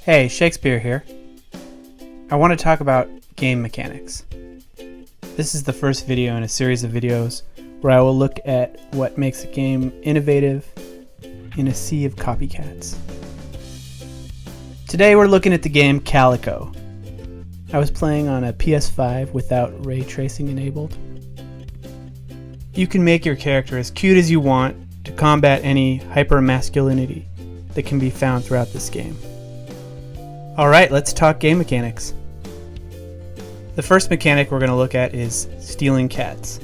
Hey, Shakespeare here. I want to talk about game mechanics. This is the first video in a series of videos where I will look at what makes a game innovative in a sea of copycats. Today we're looking at the game Calico. I was playing on a PS5 without ray tracing enabled. You can make your character as cute as you want to combat any hypermasculinity that can be found throughout this game. Alright, let's talk game mechanics. The first mechanic we're going to look at is stealing cats.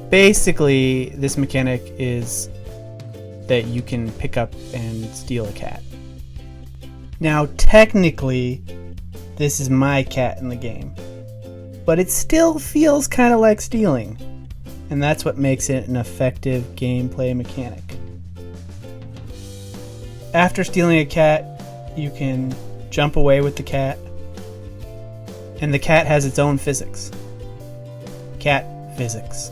Basically, this mechanic is that you can pick up and steal a cat. Now, technically, this is my cat in the game, but it still feels kind of like stealing, and that's what makes it an effective gameplay mechanic. After stealing a cat, you can jump away with the cat, and the cat has its own physics. Cat physics.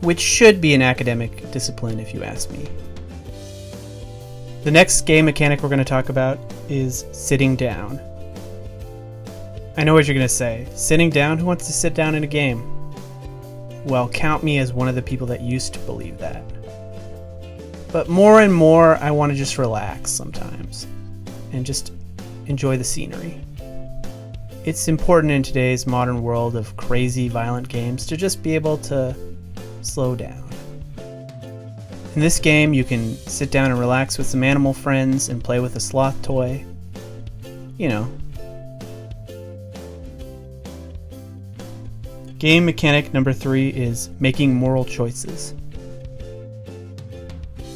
Which should be an academic discipline if you ask me. The next game mechanic we're going to talk about is sitting down. I know what you're going to say. Sitting down? Who wants to sit down in a game? Well, count me as one of the people that used to believe that. But more and more, I want to just relax sometimes and just enjoy the scenery. It's important in today's modern world of crazy, violent games to just be able to slow down. In this game, you can sit down and relax with some animal friends and play with a sloth toy. You know. Game mechanic number 3 is making moral choices.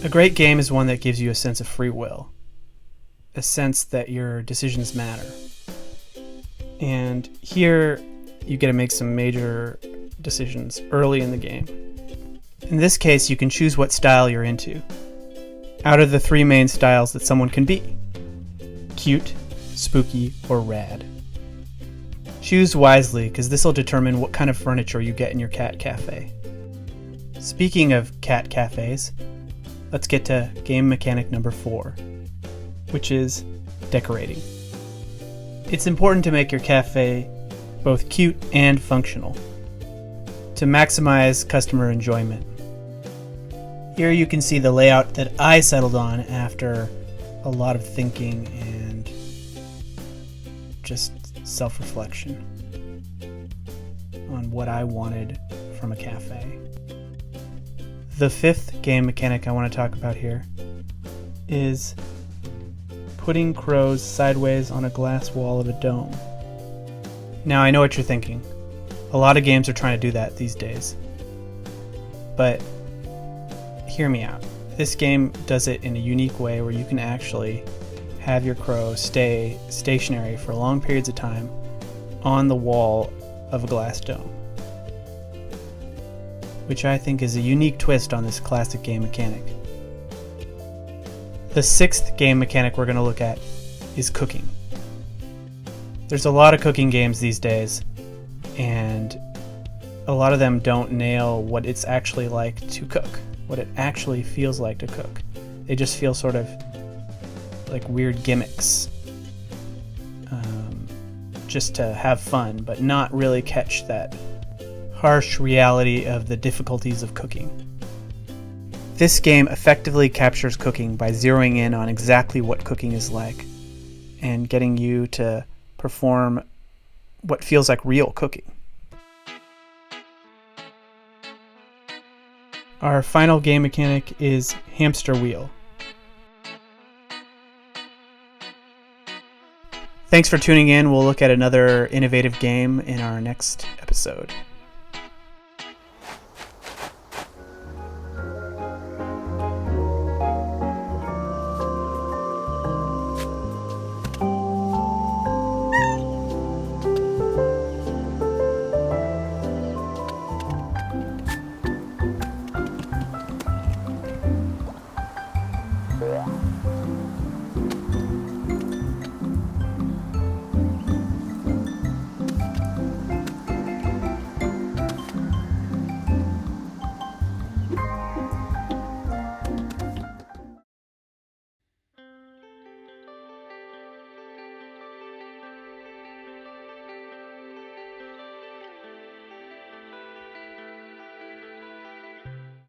A great game is one that gives you a sense of free will. A sense that your decisions matter. And here you get to make some major decisions early in the game. In this case, you can choose what style you're into. Out of the 3 main styles that someone can be: cute, spooky, or rad. Choose wisely, because this will determine what kind of furniture you get in your cat cafe. Speaking of cat cafes, let's get to game mechanic number 4, which is decorating. It's important to make your cafe both cute and functional to maximize customer enjoyment. Here you can see the layout that I settled on after a lot of thinking and just self-reflection on what I wanted from a cafe. The 5th game mechanic I want to talk about here is putting crows sideways on a glass wall of a dome. Now, I know what you're thinking. A lot of games are trying to do that these days. But hear me out. This game does it in a unique way where you can actually have your crow stay stationary for long periods of time on the wall of a glass dome, which I think is a unique twist on this classic game mechanic. The 6th game mechanic we're going to look at is cooking. There's a lot of cooking games these days, and a lot of them don't nail what it's actually like to cook, what it actually feels like to cook. They just feel sort of like weird gimmicks, just to have fun, but not really catch that harsh reality of the difficulties of cooking. This game effectively captures cooking by zeroing in on exactly what cooking is like and getting you to perform what feels like real cooking. Our final game mechanic is hamster wheel. Thanks for tuning in. We'll look at another innovative game in our next episode.